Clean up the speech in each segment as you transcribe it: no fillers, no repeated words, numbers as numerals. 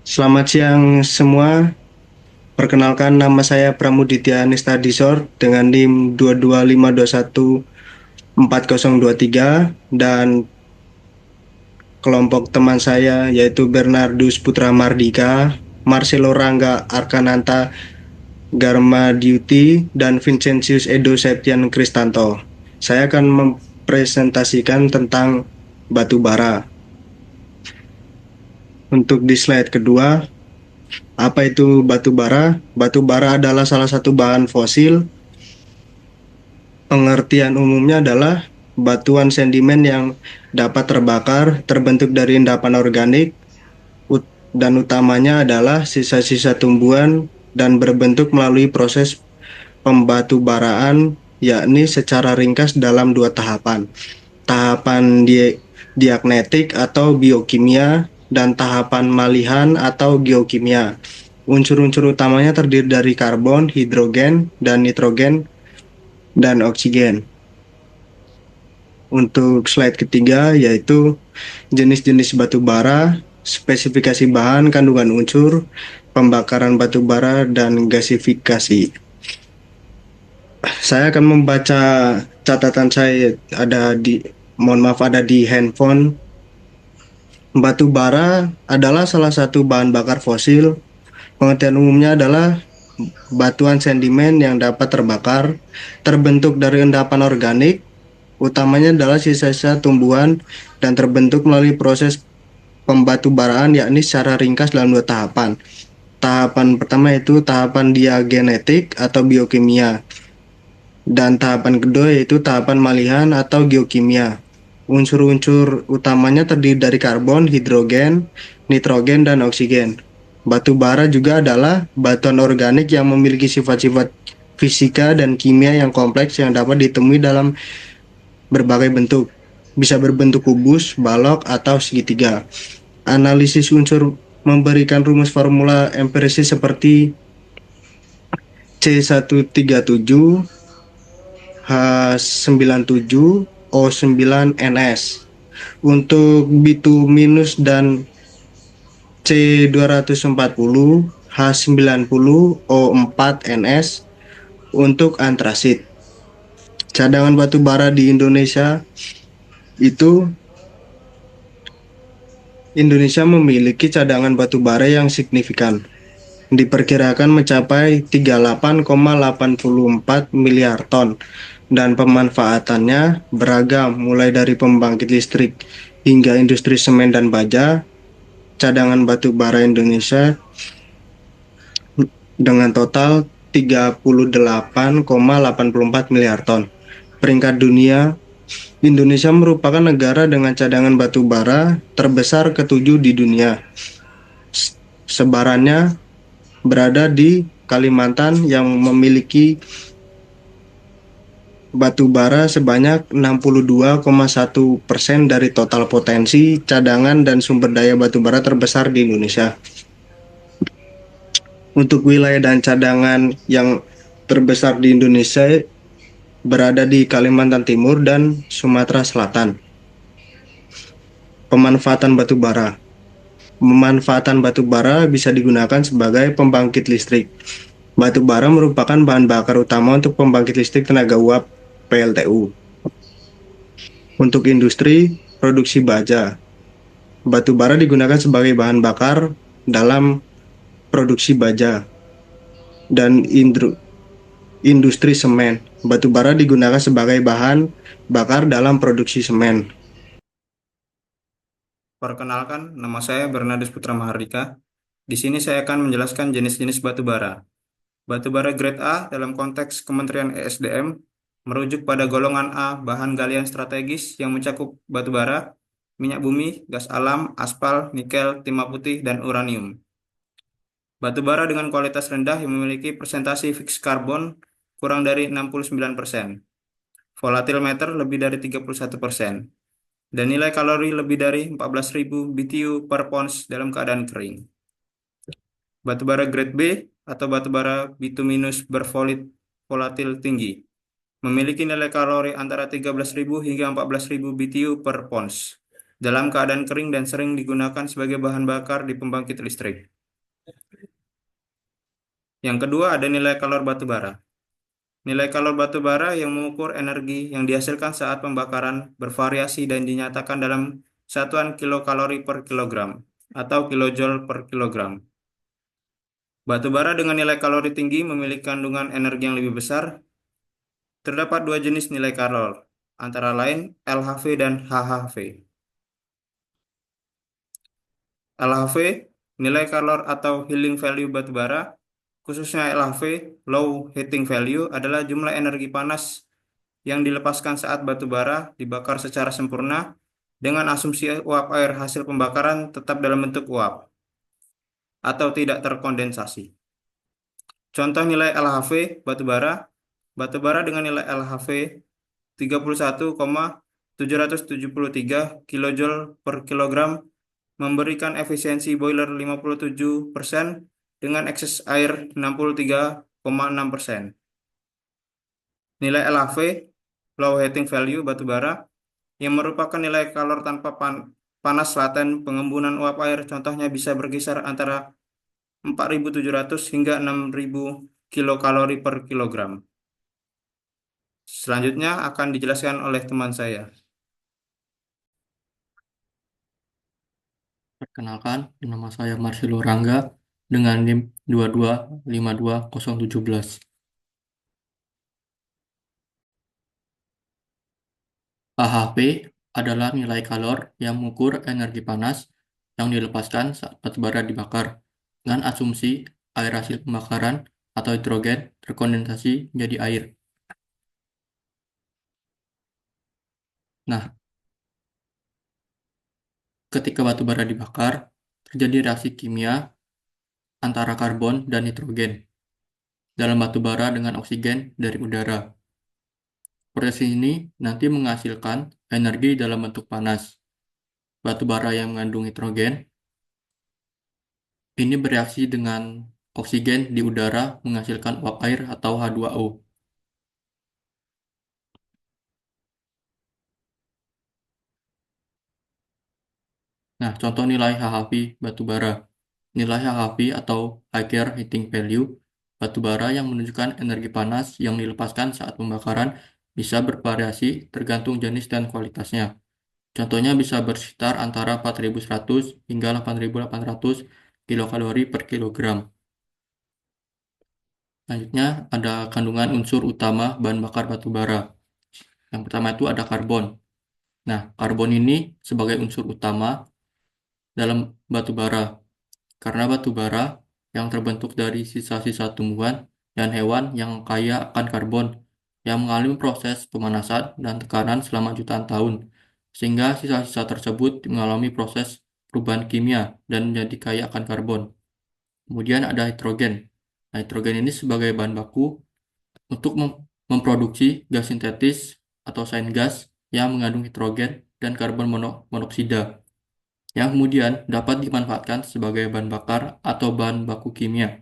Selamat siang semua. Perkenalkan nama saya Pramuditya Nistadisor dengan NIM 225214023 dan kelompok teman saya yaitu Bernardus Putra Mardika, Marcelo Rangga Arkananta Garmadiuti, dan Vincentius Edo Septian Kristanto. Saya akan mempresentasikan tentang batu bara. Untuk di slide kedua, apa itu batu bara? Batu bara adalah salah satu bahan fosil. Pengertian umumnya adalah batuan sedimen yang dapat terbakar, terbentuk dari endapan organik, dan utamanya adalah sisa-sisa tumbuhan dan berbentuk melalui proses pembatubaraan, yakni secara ringkas dalam dua tahapan. Tahapan diagnetik atau biokimia dan tahapan malihan atau geokimia. Unsur-unsur utamanya terdiri dari karbon, hidrogen, dan nitrogen, dan oksigen. Untuk slide ketiga yaitu jenis-jenis batu bara, spesifikasi bahan, kandungan unsur, pembakaran batu bara, dan gasifikasi. Saya akan membaca catatan saya ada di handphone. Batu bara adalah salah satu bahan bakar fosil. Pengertian umumnya adalah batuan sedimen yang dapat terbakar, terbentuk dari endapan organik, utamanya adalah sisa-sisa tumbuhan, dan terbentuk melalui proses pembatubaraan, yakni secara ringkas dalam dua tahapan. Tahapan pertama itu tahapan diagenetik atau biokimia, dan tahapan kedua yaitu tahapan malihan atau geokimia. Unsur-unsur utamanya terdiri dari karbon, hidrogen, nitrogen, dan oksigen. Batu bara juga adalah batuan organik yang memiliki sifat-sifat fisika dan kimia yang kompleks yang dapat ditemui dalam berbagai bentuk. Bisa berbentuk kubus, balok, atau segitiga. Analisis unsur memberikan rumus formula empiris seperti C137 H97 O9NS. Untuk bituminus dan C240 H90 O4NS untuk antrasit. Cadangan batu bara di Indonesia itu Indonesia memiliki cadangan batu bara yang signifikan. Diperkirakan mencapai 38,84 miliar ton dan pemanfaatannya beragam mulai dari pembangkit listrik hingga industri semen dan baja. Cadangan batu bara Indonesia dengan total 38,84 miliar ton. Peringkat dunia, Indonesia merupakan negara dengan cadangan batu bara terbesar ketujuh di dunia. Sebarannya berada di Kalimantan yang memiliki batu bara sebanyak 62,1% dari total potensi cadangan dan sumber daya batu bara terbesar di Indonesia. Untuk wilayah dan cadangan yang terbesar di Indonesia berada di Kalimantan Timur dan Sumatera Selatan. Pemanfaatan batu bara. Pemanfaatan batu bara bisa digunakan sebagai pembangkit listrik. Batu bara merupakan bahan bakar utama untuk pembangkit listrik tenaga uap (PLTU). Untuk industri produksi baja, batu bara digunakan sebagai bahan bakar dalam produksi baja. Dan industri semen, batu bara digunakan sebagai bahan bakar dalam produksi semen. Perkenalkan, nama saya Bernardus Putra Mahardika. Di sini saya akan menjelaskan jenis-jenis batu bara. Batu bara grade A dalam konteks Kementerian ESDM merujuk pada golongan A bahan galian strategis yang mencakup batu bara, minyak bumi, gas alam, aspal, nikel, timah putih, dan uranium. Batu bara dengan kualitas rendah yang memiliki persentase fixed karbon kurang dari 69%, volatil matter lebih dari 31%, dan nilai kalori lebih dari 14.000 BTU per pounds dalam keadaan kering. Batu bara grade B atau batu bara bituminus volatil tinggi memiliki nilai kalori antara 13.000 hingga 14.000 BTU per pounds dalam keadaan kering dan sering digunakan sebagai bahan bakar di pembangkit listrik. Yang kedua ada nilai kalor batu bara. Nilai kalor batu bara yang mengukur energi yang dihasilkan saat pembakaran bervariasi dan dinyatakan dalam satuan kilokalori per kilogram atau kilojoule per kilogram. Batu bara dengan nilai kalori tinggi memiliki kandungan energi yang lebih besar. Terdapat dua jenis nilai kalor, antara lain LHV dan HHV. LHV, nilai kalor atau heating value batu bara, khususnya LHV, low heating value, adalah jumlah energi panas yang dilepaskan saat batu bara dibakar secara sempurna dengan asumsi uap air hasil pembakaran tetap dalam bentuk uap atau tidak terkondensasi. Contoh nilai LHV batu bara dengan nilai LHV 31,773 kilojoule per kilogram memberikan efisiensi boiler 57% dengan ekses air 63,6%. Nilai LHV, low heating value batu bara, yang merupakan nilai kalor tanpa panas laten pengembunan uap air, contohnya bisa berkisar antara 4.700 hingga 6.000 kilokalori per kilogram. Selanjutnya akan dijelaskan oleh teman saya. Perkenalkan, nama saya Marcelo Rangga dengan NIM 2252017. AHP adalah nilai kalor yang mengukur energi panas yang dilepaskan saat batu bara dibakar dengan asumsi air hasil pembakaran atau hidrogen terkondensasi menjadi air. Nah, ketika batu bara dibakar, terjadi reaksi kimia antara karbon dan nitrogen dalam batu bara dengan oksigen dari udara. Proses ini nanti menghasilkan energi dalam bentuk panas. Batu bara yang mengandung nitrogen ini bereaksi dengan oksigen di udara menghasilkan uap air atau H2O. Nah, contoh nilai HHV batu bara. Nilai HHV atau Higher Heating Value batu bara yang menunjukkan energi panas yang dilepaskan saat pembakaran bisa bervariasi tergantung jenis dan kualitasnya. Contohnya bisa bersekitar antara 4.100 hingga 8.800 kilokalori per kilogram. Selanjutnya ada kandungan unsur utama bahan bakar batu bara. Yang pertama itu ada karbon. Nah, karbon ini sebagai unsur utama dalam batu bara. Karena batu bara yang terbentuk dari sisa-sisa tumbuhan dan hewan yang kaya akan karbon yang mengalami proses pemanasan dan tekanan selama jutaan tahun. Sehingga sisa-sisa tersebut mengalami proses perubahan kimia dan menjadi kaya akan karbon. Kemudian ada hidrogen. Nah, hidrogen ini sebagai bahan baku untuk memproduksi gas sintetis atau gas yang mengandung hidrogen dan karbon monoksida yang kemudian dapat dimanfaatkan sebagai bahan bakar atau bahan baku kimia.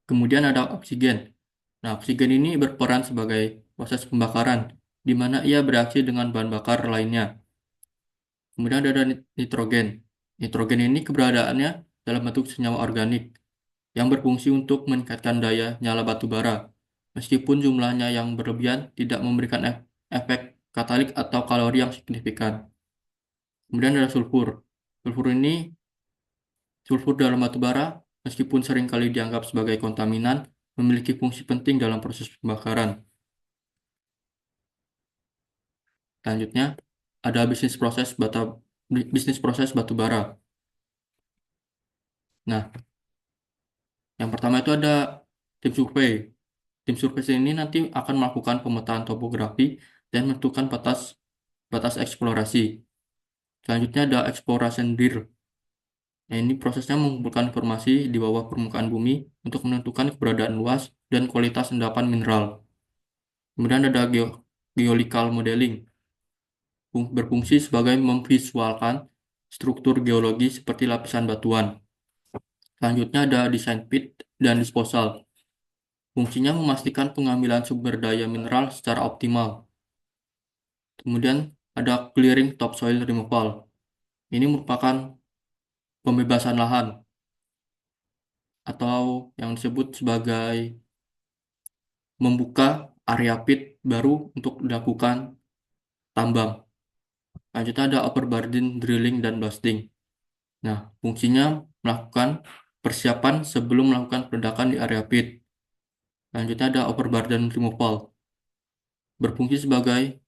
Kemudian ada oksigen. Nah, oksigen ini berperan sebagai proses pembakaran, di mana ia bereaksi dengan bahan bakar lainnya. Kemudian ada nitrogen. Nitrogen ini keberadaannya dalam bentuk senyawa organik yang berfungsi untuk meningkatkan daya nyala batu bara, meskipun jumlahnya yang berlebihan tidak memberikan efek katalik atau kalori yang signifikan. Kemudian ada sulfur. Sulfur dalam batu bara, meskipun seringkali dianggap sebagai kontaminan, memiliki fungsi penting dalam proses pembakaran. Selanjutnya, ada bisnis proses batu bara. Nah, yang pertama itu ada tim survei. Tim survei ini nanti akan melakukan pemetaan topografi dan menentukan batas eksplorasi. Selanjutnya ada exploration drill. Nah, ini prosesnya mengumpulkan informasi di bawah permukaan bumi untuk menentukan keberadaan luas dan kualitas endapan mineral. Kemudian ada geological modeling, berfungsi sebagai memvisualkan struktur geologi seperti lapisan batuan. Selanjutnya ada design pit dan disposal. Fungsinya memastikan pengambilan sumber daya mineral secara optimal. Kemudian ada clearing topsoil removal. Ini merupakan pembebasan lahan atau yang disebut sebagai membuka area pit baru untuk dilakukan tambang. Lanjutnya ada overburden drilling dan blasting. Nah, fungsinya melakukan persiapan sebelum melakukan peledakan di area pit. Lanjutnya ada overburden removal, berfungsi sebagai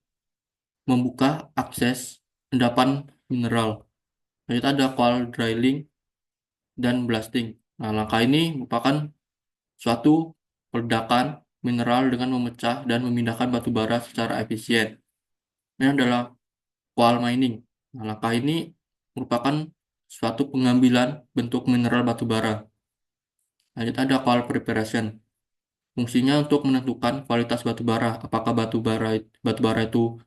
membuka akses endapan mineral. Lanjutnya ada coal drilling dan blasting. Nah, langkah ini merupakan suatu peledakan mineral dengan memecah dan memindahkan batu bara secara efisien. Ini adalah coal mining. Nah, langkah ini merupakan suatu pengambilan bentuk mineral batu bara. Lanjut ada coal preparation. Fungsinya untuk menentukan kualitas batu bara, apakah batu bara itu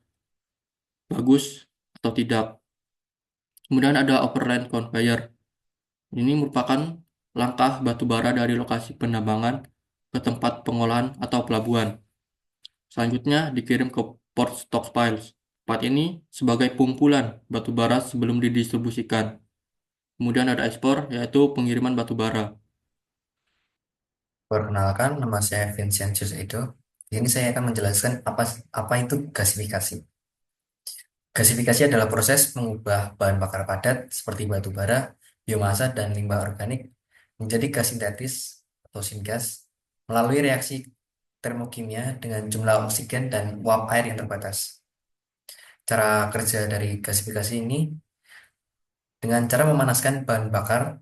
bagus atau tidak. Kemudian ada overland conveyor. Ini merupakan langkah batu bara dari lokasi penambangan ke tempat pengolahan atau pelabuhan. Selanjutnya dikirim ke port stockpiles. Tempat ini sebagai pengumpulan batu bara sebelum didistribusikan. Kemudian ada ekspor, yaitu pengiriman batu bara. Perkenalkan, nama saya Vincentius Edo. Ini saya akan menjelaskan apa itu gasifikasi. Gasifikasi adalah proses mengubah bahan bakar padat seperti batu bara, biomasa, dan limbah organik menjadi gas sintetis atau syngas melalui reaksi termokimia dengan jumlah oksigen dan uap air yang terbatas. Cara kerja dari gasifikasi ini dengan cara memanaskan bahan bakar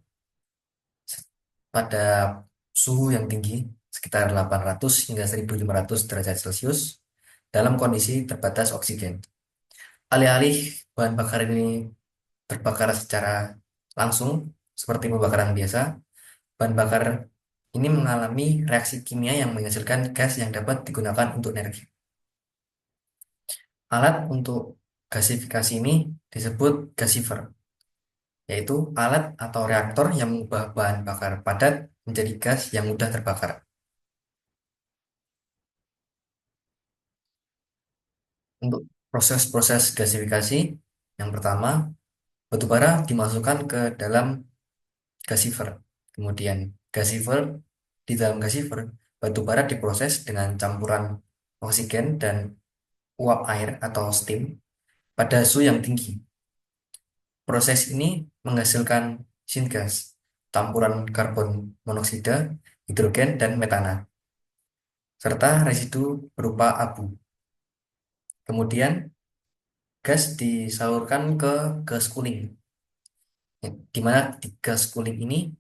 pada suhu yang tinggi sekitar 800 hingga 1500 derajat Celcius dalam kondisi terbatas oksigen. Alih-alih bahan bakar ini terbakar secara langsung seperti pembakaran biasa, bahan bakar ini mengalami reaksi kimia yang menghasilkan gas yang dapat digunakan untuk energi. Alat untuk gasifikasi ini disebut gasifer, yaitu alat atau reaktor yang mengubah bahan bakar padat menjadi gas yang mudah terbakar. Untuk proses-proses gasifikasi, yang pertama, batu bara dimasukkan ke dalam gasifer. Kemudian gasifer, di dalam gasifer, batu bara diproses dengan campuran oksigen dan uap air atau steam pada suhu yang tinggi. Proses ini menghasilkan syngas, campuran karbon monoksida, hidrogen, dan metana, serta residu berupa abu. Kemudian gas disalurkan ke gas cooling, di mana di gas cooling ini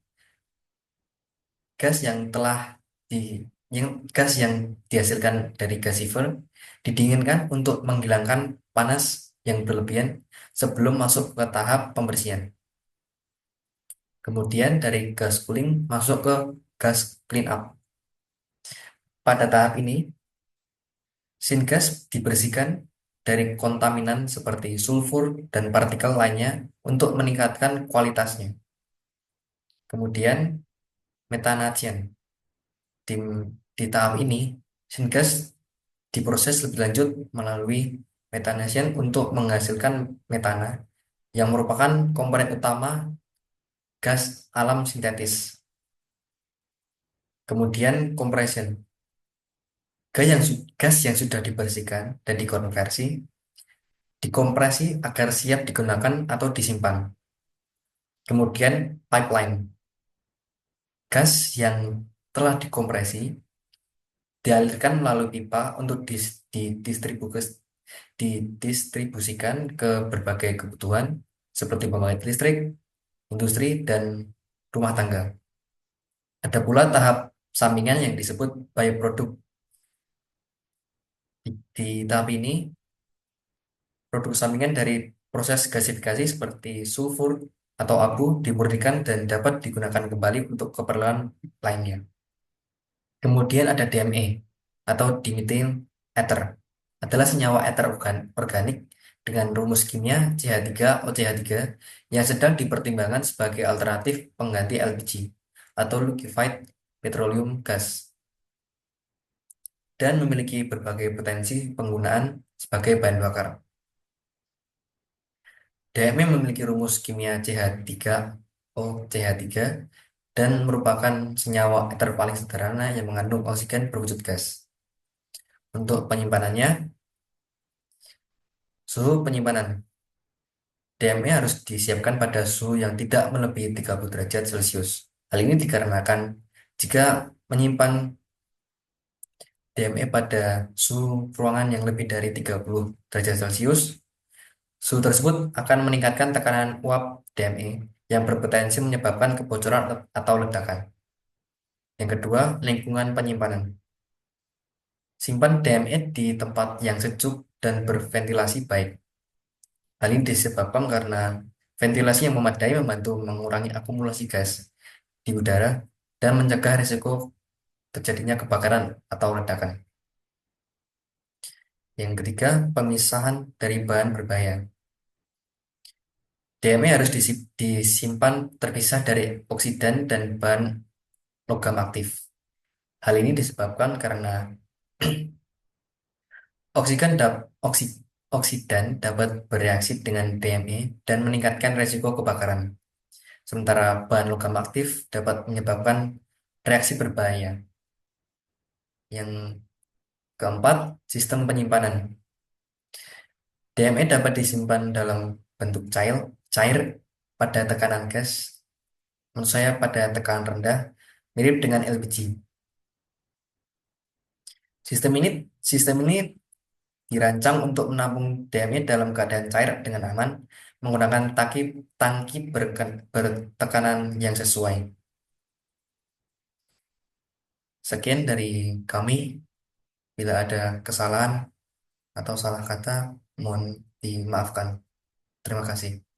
gas yang telah di gas yang dihasilkan dari gasifer didinginkan untuk menghilangkan panas yang berlebihan sebelum masuk ke tahap pembersihan. Kemudian dari gas cooling masuk ke gas clean up. Pada tahap ini, syngas dibersihkan dari kontaminan seperti sulfur dan partikel lainnya untuk meningkatkan kualitasnya. Kemudian methanation. Di, di tahap ini, syngas diproses lebih lanjut melalui methanation untuk menghasilkan metana yang merupakan komponen utama gas alam sintetis. Kemudian compression. Gas yang sudah dibersihkan dan dikonversi dikompresi agar siap digunakan atau disimpan. Kemudian pipeline. Gas yang telah dikompresi dialirkan melalui pipa untuk didistribusikan ke berbagai kebutuhan seperti pembangkit listrik, industri, dan rumah tangga. Ada pula tahap sampingan yang disebut byproduct. Di tahap ini, produk sampingan dari proses gasifikasi seperti sulfur atau abu dimurnikan dan dapat digunakan kembali untuk keperluan lainnya. Kemudian ada DME atau dimethyl ether, adalah senyawa ether organik dengan rumus kimia CH3OCH3 yang sedang dipertimbangkan sebagai alternatif pengganti LPG atau liquefied petroleum gas dan memiliki berbagai potensi penggunaan sebagai bahan bakar. DME memiliki rumus kimia CH3OCH3 dan merupakan senyawa ether paling sederhana yang mengandung oksigen berwujud gas. Untuk penyimpanannya, suhu penyimpanan DME harus disiapkan pada suhu yang tidak melebihi 30 derajat Celcius. Hal ini dikarenakan jika menyimpan DME pada suhu ruangan yang lebih dari 30 derajat Celcius, suhu tersebut akan meningkatkan tekanan uap DME yang berpotensi menyebabkan kebocoran atau ledakan. Yang kedua, lingkungan penyimpanan. Simpan DME di tempat yang sejuk dan berventilasi baik. Hal ini disebabkan karena ventilasi yang memadai membantu mengurangi akumulasi gas di udara dan mencegah risiko terjadinya kebakaran atau ledakan. Yang ketiga, pemisahan dari bahan berbahaya. DME harus disimpan terpisah dari oksidan dan bahan logam aktif. Hal ini disebabkan karena oksidan dapat bereaksi dengan DME dan meningkatkan risiko kebakaran. Sementara bahan logam aktif dapat menyebabkan reaksi berbahaya. Yang keempat, sistem penyimpanan. DME dapat disimpan dalam bentuk cair pada tekanan gas, menurut saya pada tekanan rendah, mirip dengan LPG. Sistem ini dirancang untuk menampung DME dalam keadaan cair dengan aman menggunakan tangki bertekanan yang sesuai. Sekian dari kami. Bila ada kesalahan atau salah kata, mohon dimaafkan. Terima kasih.